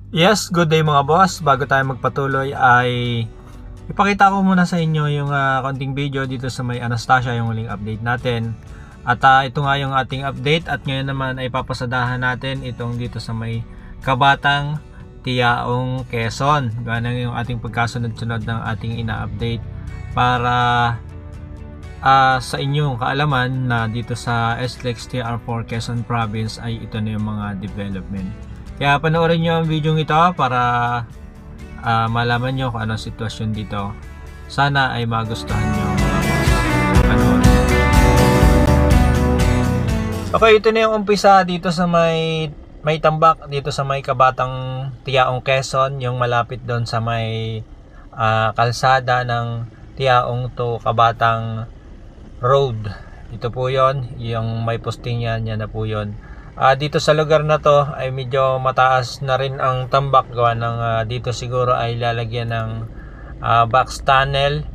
Yes, good day mga boss. Bago tayo magpatuloy ay ipakita ko muna sa inyo yung konting video dito sa may Anastasia, yung huling update natin. At ito nga yung ating update at ngayon naman ay papasadahan natin itong dito sa may Kabatang, Tiaong, Quezon. Ganang yung ating pagkasunod-sunod ng ating ina-update para sa inyong kaalaman na dito sa SLEX TR4 Quezon Province ay ito na yung mga development. Kaya panoorin nyo ang video ito para malaman nyo kung anong sitwasyon dito. Sana ay magustuhan nyo mga panoorin. Okay, ito na yung umpisa dito sa may tambak dito sa may Kabatang, Tiaong, Quezon, yung malapit doon sa may kalsada ng Tiaong to Kabatang Road. Ito po yon, yung may posting yan na po yon. Dito sa lugar na to ay medyo mataas na rin ang tambak gawa ng dito siguro ay lalagyan ng box tunnel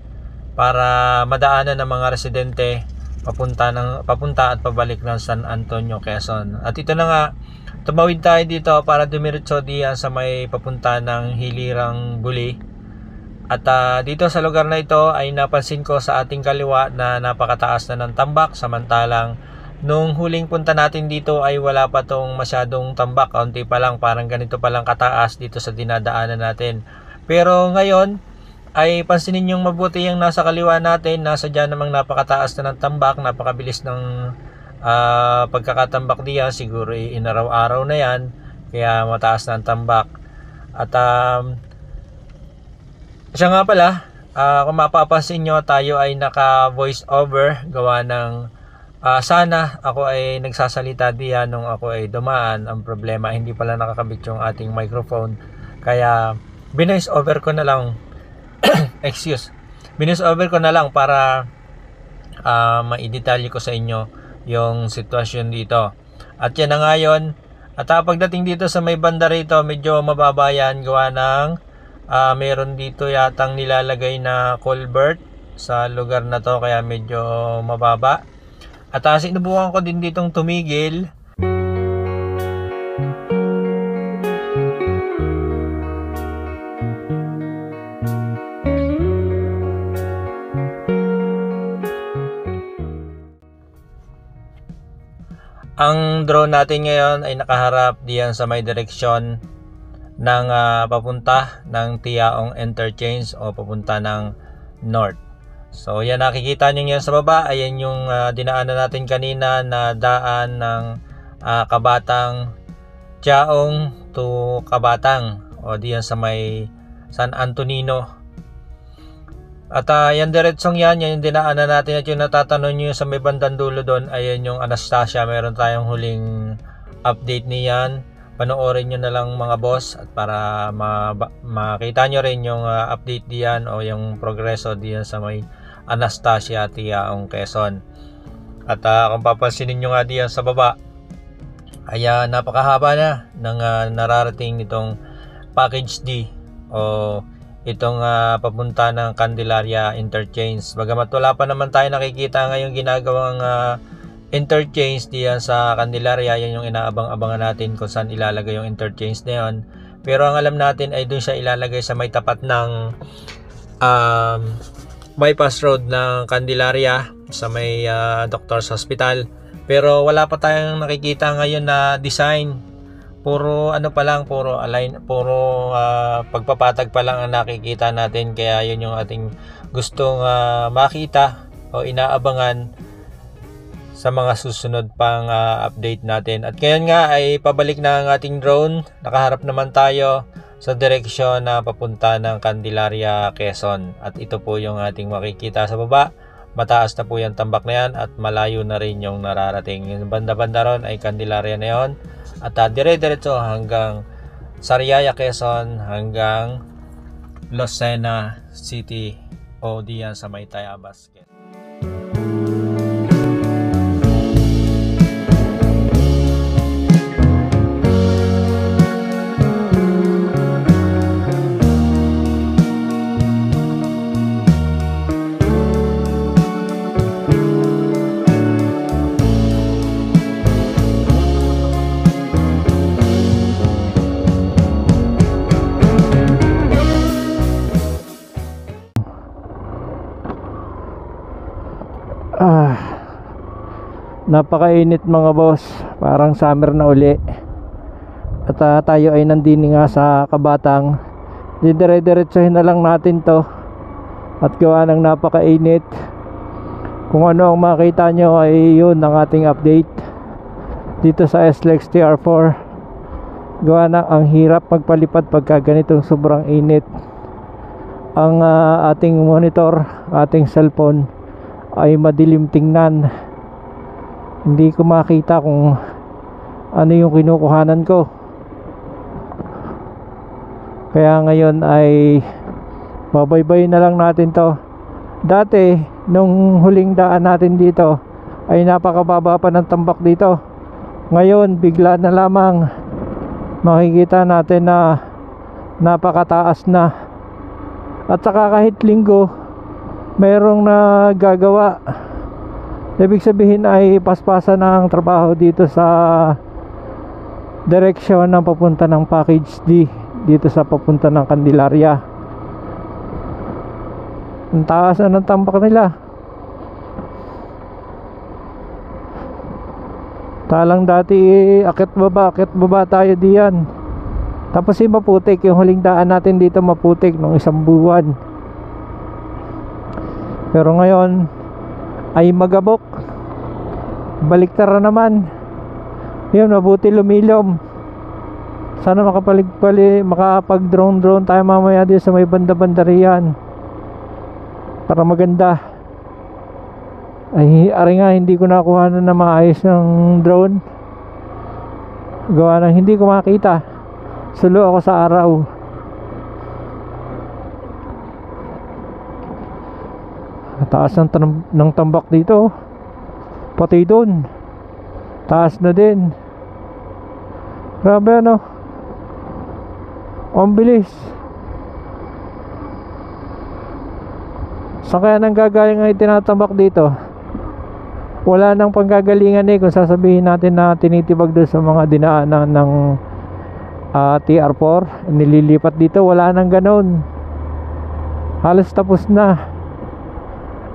para madaanan ng mga residente papunta at pabalik ng San Antonio, Quezon. At ito na nga, tumawid tayo dito para dumiretso diyan sa may papunta ng Hilirang Buli. At dito sa lugar na ito ay napansin ko sa ating kaliwa na napakataas na ng tambak, samantalang nung huling punta natin dito ay wala pa tong masyadong tambak, kaunti pa lang, parang ganito pa lang kataas dito sa dinadaanan natin. Pero ngayon ay pansinin yung mabuti yung nasa kaliwa natin, nasa dyan namang napakataas na ng tambak, napakabilis ng pagkakatambak diyan, siguro inaraw-araw na yan, kaya mataas na ang tambak. At siya nga pala, kung mapapansin nyo, tayo ay naka voice over gawa ng sana ako ay nagsasalita diyan nung ako ay dumaan. Ang problema, hindi pala nakakabit yung ating microphone. Kaya binoise over ko na lang binoise over ko na lang para maidetalye ko sa inyo yung sitwasyon dito. At yan na ngayon. At pagdating dito sa may banda rito, medyo mababa yan gawa ng meron dito yatang nilalagay na culvert sa lugar na to, kaya medyo mababa. At sinubukan ko din ditong tumigil. Ang drone natin ngayon ay nakaharap diyan sa may direksyon ng papunta ng Tiaong Interchange o papunta ng North. So yan, nakikita nyo yan sa baba. Ayan yung dinaanan natin kanina na daan ng Kabatang, Tiaong to Kabatang o diyan sa may San Antonino. At yan diretsong yan yung dinaanan natin. At yung natatanong nyo sa may bandang dulo doon, ayan yung Anastasia. Meron tayong huling update niyan. Panoorin nyo na lang mga boss at para makita nyo rin yung update diyan o yung progreso diyan sa may Anastasia, Tiaong, Quezon. At kung papansinin nyo nga diyan sa baba ay napakahaba na ng nararating nitong package D o itong papunta ng Candelaria Interchange. Bagamat wala pa naman tayo nakikita ngayong ginagawang interchange diyan sa Candelaria, yan yung inaabang-abangan natin kung saan ilalagay yung interchange na yun. Pero ang alam natin ay doon siya ilalagay sa may tapat ng bypass road ng Candelaria sa may Doctor's Hospital. Pero wala pa tayong nakikita ngayon na design. Puro ano pa lang, puro pagpapatag pa lang ang nakikita natin. Kaya yun yung ating gustong makita o inaabangan sa mga susunod pang update natin. At ngayon nga ay pabalik na ang ating drone. Nakaharap naman tayo sa direksyon na papunta ng Candelaria, Quezon. At ito po yung ating makikita sa baba. Mataas na po yung tambak na yan at malayo na rin yung nararating. Yung banda-banda ron ay Candelaria na yun. At dire-diretso hanggang Sariaya, Quezon, hanggang Lucena City o diyan sa may Tayabas. Napakainit mga boss, parang summer na uli. At tayo ay nandini nga sa Kabatang. Didire-diretsuhin na lang natin to. At gawa ng napakainit, kung ano ang makita nyo ay yun ang ating update dito sa SLEX TR4. Gawa na ang hirap magpalipad pagka ganitong sobrang init. Ang ating monitor, ating cellphone ay madilim tingnan. Hindi ko makita kung ano yung kinukuhanan ko. Kaya ngayon ay babaybay na lang natin to. Dati nung huling daan natin dito ay napakababa pa ng tambak dito. Ngayon bigla na lamang makikita natin na napakataas na. At saka kahit linggo mayroong nagagawa. Ibig sabihin ay paspasan na ang trabaho dito sa direksyon ng papunta ng Package D, dito sa papunta ng Candelaria. Ang taas na ng tambak nila. Talang dati akit baba tayo diyan. Tapos maputik, yung huling daan natin dito maputik nung isang buwan. Pero ngayon ay magabok. Baliktara naman. Yun, mabuti lumilom. Sana makapag-drone tayo mamaya dito sa may banda-banda riyan para maganda. Ay, ari nga, hindi ko nakuha na maayos ng drone. Gawa ng hindi ko makita. Sulo ako sa araw. Taas ng tambak dito. Pati doon taas na din. Grabe ano. Ang bilis. Saan kaya nang gagaling ang itinatambak dito? Wala nang panggagalingan kung sasabihin natin na tinitibag doon sa mga dinaanan ng TR4. Nililipat dito, wala nang ganon. Halos tapos na.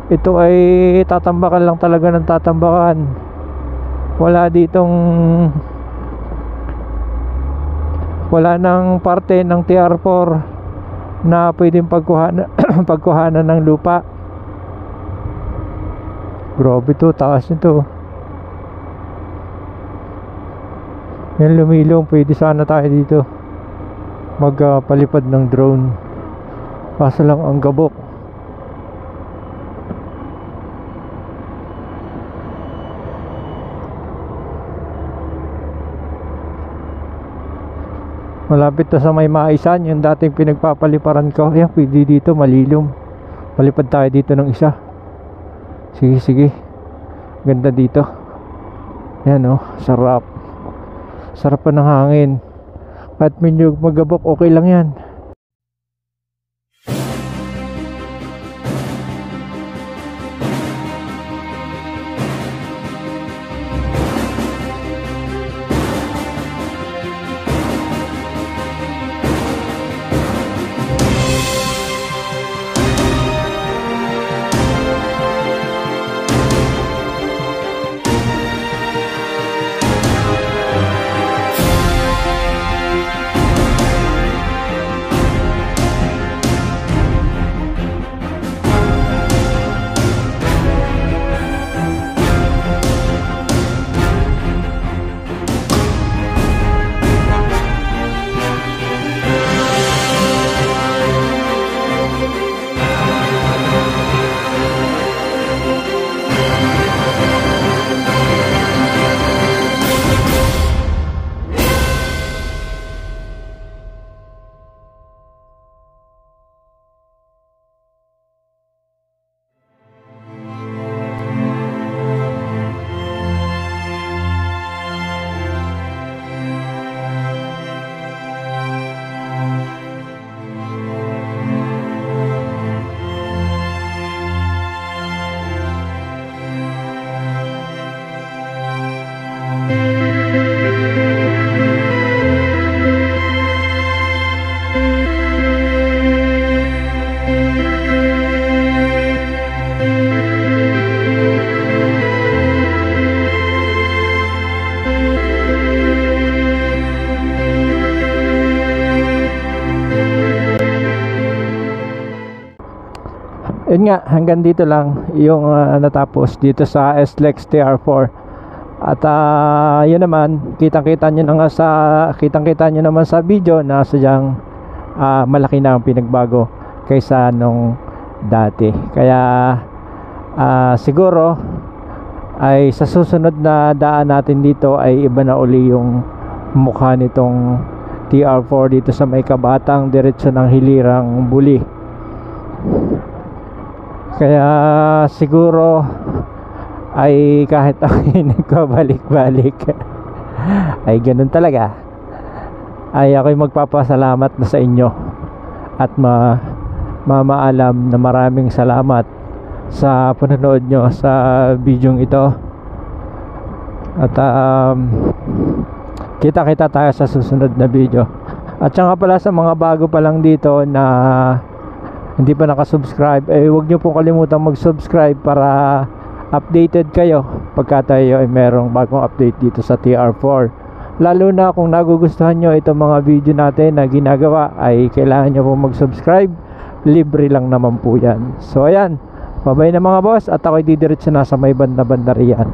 Ito ay tatambakan lang talaga ng tatambakan. Wala nang parte ng TR4 na pwedeng pagkuhanan ng lupa. Grabe to, taas nito. Yan lumilong, pwede sana tayo dito magpalipad ng drone. Kaso lang ang gabok. Malapit to sa may Maisan, yung dating pinagpapaliparan ko. Ayan, pwede dito, malilom. Palipad tayo dito ng isa. Sige. Ganda dito. Ayan oh, sarap. Sarap pa ng hangin. Kahit medyo magabok, okay lang yan. Yun nga, hanggang dito lang yung natapos dito sa SLEX TR4. At yun naman, kitang-kita nyo naman sa video na sadyang malaki na ang pinagbago kaysa nung dati. Kaya siguro ay sa susunod na daan natin dito ay iba na uli yung mukha nitong TR4 dito sa may Kabatang, diretso ng Hilirang Buli. Kaya siguro ay kahit ako nagkabalik-balik ay ganun talaga, ay ako'y magpapasalamat na sa inyo at mamaalam na maraming salamat sa panonood nyo sa bidyong ito. At kita-kita tayo sa susunod na video. At saka pala sa mga bago pa lang dito na hindi pa nakasubscribe, huwag nyo pong kalimutan mag-subscribe para updated kayo pagka tayo ay merong bagong update dito sa TR4. Lalo na kung nagugustuhan nyo itong mga video natin na ginagawa, ay kailangan nyo pong mag-subscribe. Libre lang naman po yan. So ayan, bye-bye na mga boss, at ako'y didiretso na sa may banda-banda riyan.